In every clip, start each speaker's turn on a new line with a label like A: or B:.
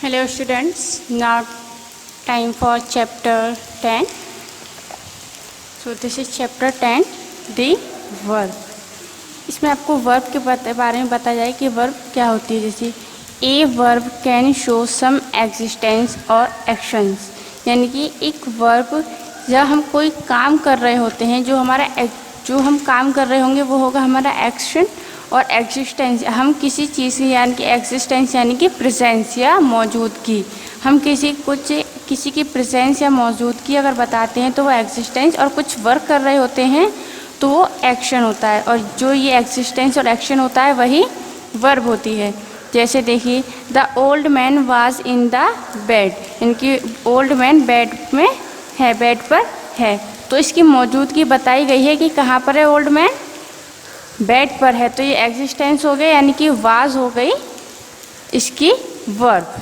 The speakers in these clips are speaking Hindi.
A: Hello students, now time for chapter 10. So this is chapter 10, the verb. इसमें आपको वर्ब के बारे में बताया जाए कि वर्ब क्या होती है। जैसे a verb can show some existence और एक्शंस, यानी कि एक वर्ब जब हम कोई काम कर रहे होते हैं, जो हम काम कर रहे होंगे वो होगा हमारा एक्शन, और एग्जिस्टेंस हम किसी चीज़ की यानी कि एग्जिस्टेंस यानी कि प्रेजेंस या मौजूदगी, हम किसी की प्रेजेंस या मौजूदगी अगर बताते हैं तो वो एग्जिस्टेंस, और कुछ वर्क कर रहे होते हैं तो वो एक्शन होता है, और जो ये एग्जिस्टेंस और एक्शन होता है वही वर्ब होती है। जैसे देखिए the old man was in the bed, इनकी ओल्ड मैन बेड में है, बेड पर है, तो इसकी मौजूदगी बताई गई है कि कहाँ पर है ओल्ड मैन, बेड पर है, तो ये एग्जिस्टेंस हो गया यानी कि वाज हो गई इसकी verb.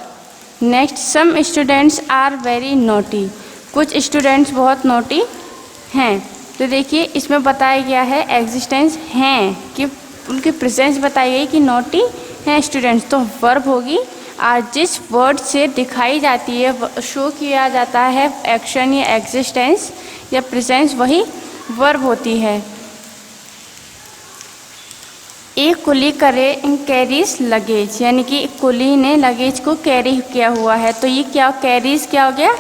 A: Next, some students are very naughty, कुछ स्टूडेंट्स बहुत नोटी हैं, तो देखिए इसमें बताया गया है एग्जिस्टेंस हैं कि उनकी प्रेजेंस बताई गई कि नोटी हैं स्टूडेंट्स, तो वर्ब होगी। और जिस वर्ड से दिखाई जाती है, शो किया जाता है एक्शन या एग्जिस्टेंस या प्रेजेंस, वही वर्ब होती है। एक कुली कैरीज लगेज, यानी कि कुली ने लगेज को कैरी किया हुआ है, तो ये क्या कैरीज क्या हो गया,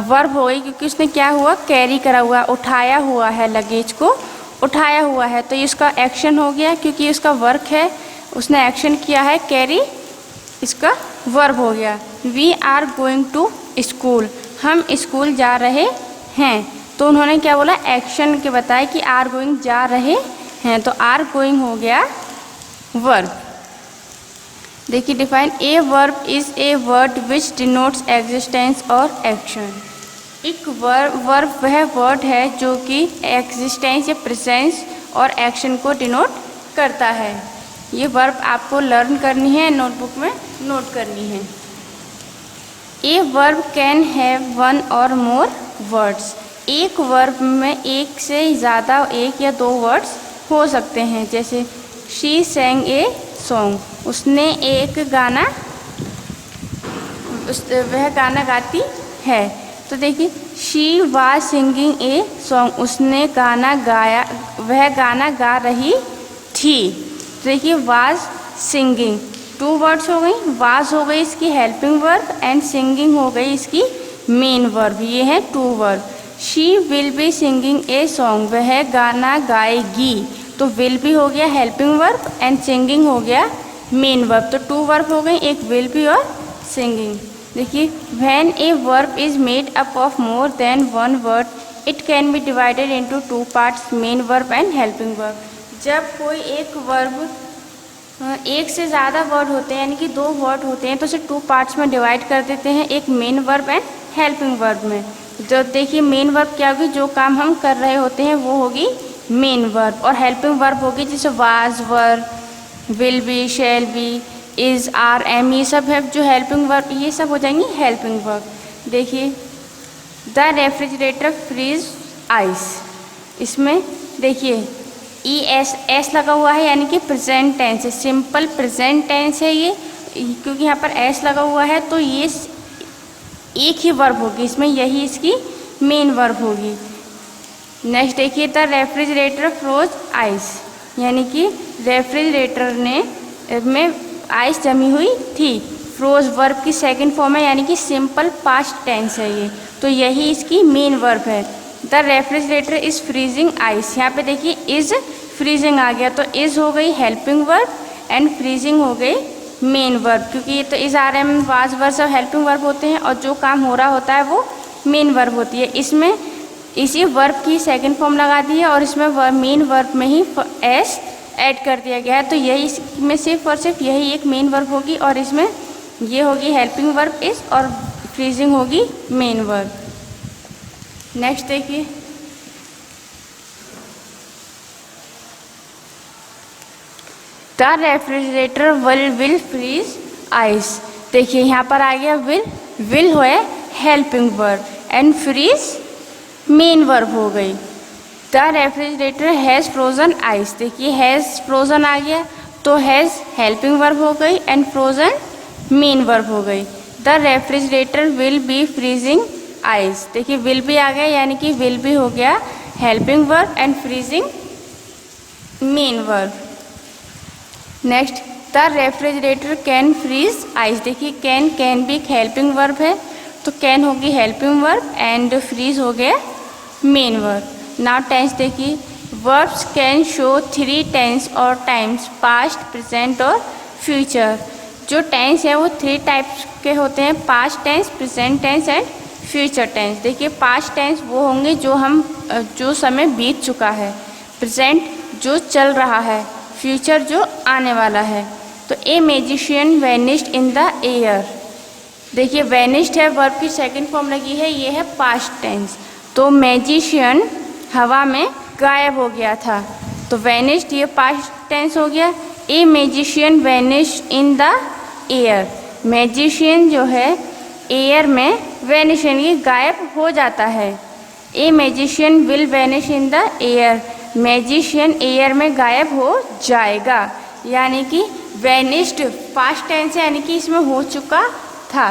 A: वर्ब हो गई, क्योंकि उसने क्या हुआ कैरी करा हुआ, उठाया हुआ है, लगेज को उठाया हुआ है, तो ये उसका एक्शन हो गया, क्योंकि उसका वर्क है, उसने एक्शन किया है, कैरी इसका वर्ब हो गया। We are going to school, हम स्कूल जा रहे हैं, तो उन्होंने क्या बोला एक्शन के बताया कि आर गोइंग जा रहे हैं, तो आर गोइंग हो गया वर्ब। देखिए define, a verb is a word which denotes existence और एक्शन। एक वर्ब वह वर्ड है जो कि एग्जिस्टेंस या प्रेजेंस और एक्शन को डिनोट करता है। ये वर्ब आपको लर्न करनी है, नोटबुक में नोट करनी है। ए वर्ब कैन हैव वन और मोर वर्ड्स, एक वर्ब में एक से ज़्यादा, एक या दो वर्ड्स हो सकते हैं। जैसे शी सैंग ए सॉन्ग, उसने एक गाना, वह गाना गाती है, तो देखिए she was singing a song, उसने गाना गाया, वह गाना गा रही थी, तो देखिए वाज सिंगिंग, टू वर्ड्स हो गई, वाज हो गई इसकी हेल्पिंग वर्ब एंड सिंगिंग हो गई इसकी मेन वर्ब, ये है two verb. She will be singing a song, वह गाना गाएगी, तो विल भी हो गया हेल्पिंग वर्ब एंड सिंगिंग हो गया मेन वर्ब, तो टू वर्ब हो गई, एक विल भी और सिंगिंग। देखिए when a verb is made up of more than one word it can be divided into two parts, main verb and helping verb. जब कोई एक वर्ब एक से ज़्यादा वर्ड होते हैं, यानी कि दो वर्ड होते हैं, तो उसे टू पार्ट्स में डिवाइड कर देते हैं, एक main verb and helping verb में। जो देखिए मेन वर्ब क्या होगी, जो काम हम कर रहे होते हैं वो होगी मेन वर्ब, और हेल्पिंग वर्ब होगी जैसे was, were, will be, shall be, is, are, am, ये सब है जो हेल्पिंग वर्ब, ये सब हो जाएंगी हेल्पिंग वर्ब। देखिए द रेफ्रिजरेटर फ्रीज आइस, इसमें देखिए ई एस लगा हुआ है, यानी कि प्रेजेंट टेंस है, सिंपल प्रेजेंट टेंस है ये, क्योंकि यहाँ पर एस लगा हुआ है तो ये एक ही वर्ब होगी इसमें, यही इसकी मेन वर्ब होगी। नेक्स्ट देखिए द रेफ्रिजरेटर फ्रोज आइस, यानी कि रेफ्रिजरेटर में आइस जमी हुई थी, फ्रोज वर्ब की सेकंड फॉर्म है, यानी कि सिंपल पास्ट टेंस है ये, तो यही इसकी मेन वर्ब है। The refrigerator is freezing ice, यहाँ पे देखिए इज़ फ्रीजिंग आ गया, तो इज़ हो गई हेल्पिंग वर्ब एंड फ्रीजिंग हो गई मेन वर्ब, क्योंकि ये तो इज़, आर, एम, वाज, वर सब हेल्पिंग वर्ब होते हैं, और जो काम हो रहा होता है वो मेन वर्ब होती है। इसमें इसी वर्ब की सेकंड फॉर्म लगा दी है, और इसमें मेन वर्ब में ही एस ऐड कर दिया गया है, तो यही इसमें सिर्फ और सिर्फ यही एक मेन वर्ब होगी, और इसमें ये होगी हेल्पिंग वर्ब इस, और फ्रीजिंग होगी मेन वर्ब। नेक्स्ट देखिए the refrigerator will freeze ice, देखिए यहाँ पर आ गया विल हो helping verb and freeze main verb हो गई। The refrigerator has frozen ice, देखिए हैज़ फ्रोजन आ गया, तो हैज़ हेल्पिंग वर्ब हो गई एंड फ्रोजन मेन वर्ब हो गई। The refrigerator will be freezing ice. देखिए विल भी आ गया, यानी कि विल भी हो गया helping verb and freezing main verb. Next, the refrigerator can freeze ice. देखिए कैन भी एक हेल्पिंग वर्ब है, तो कैन होगी हेल्पिंग वर्ब एंड फ्रीज हो गया मेन वर्ब। नाउ टेंस देखिए, वर्ब्स कैन शो 3 टेंस और टाइम्स, पास्ट, प्रेजेंट और फ्यूचर। जो टेंस है वो 3 टाइप्स के होते हैं, past tense, present tense and future tense. देखिए पास्ट टेंस वो होंगे जो समय बीत चुका है, प्रेजेंट जो चल रहा है, फ्यूचर जो आने वाला है। तो a magician vanished in the air. देखिए वैनिश्ड है, वर्ब की सेकंड फॉर्म लगी है, ये है पास्ट टेंस। तो मैजिशियन हवा में गायब हो गया था, तो वैनिश्ड ये पास्ट टेंस हो गया। A magician vanished in the air. Magician जो है एयर में वैनिश यानी गायब हो जाता है। A magician will vanish in the air. Magician air में गायब हो जाएगा, यानी कि वैनिश्ड पास्ट टेंस है, यानी कि इसमें हो चुका था।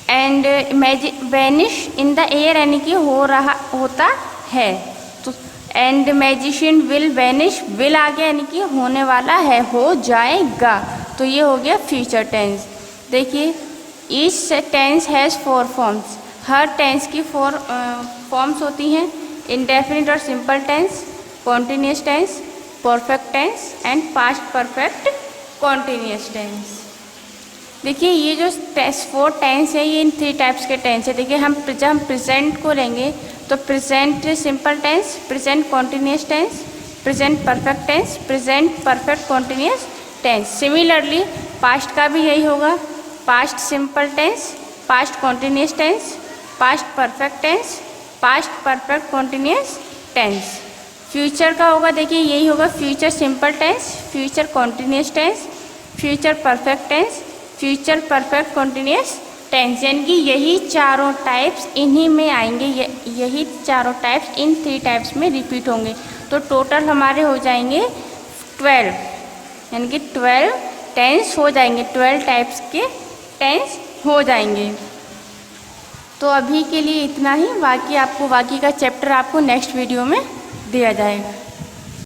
A: And vanish in the air यानी कि होता है। तो and magician will vanish, will आ गया यानी कि होने वाला है, हो जाएगा, तो ये हो गया फ्यूचर टेंस। देखिए ईच टेंस हैज़ 4 फॉर्म्स। हर टेंस की 4 फॉर्म्स होती हैं, इंडेफिनिट और simple tense, continuous tense, perfect tense and past perfect continuous tense. देखिए ये जो 4 टेंस है ये इन 3 टाइप्स के टेंस है। देखिए जब हम प्रेजेंट को लेंगे तो present simple tense, present continuous tense, present perfect tense, present perfect continuous tense. Similarly past का भी यही होगा, past simple tense, past continuous tense, past perfect tense, past perfect continuous tense. Future का होगा, देखिए यही होगा, future simple tense, future continuous tense, future perfect tense, future perfect continuous tense. यानी कि यही चारों टाइप्स इन्हीं में आएंगे, यही चारों टाइप्स इन 3 टाइप्स में रिपीट होंगे। तो टोटल हमारे हो जाएंगे 12, यानी कि 12 टेंस हो जाएंगे, 12 टाइप्स के टेंस हो जाएंगे। तो अभी के लिए इतना ही, बाकी का चैप्टर आपको नेक्स्ट वीडियो में दिया जाएगा।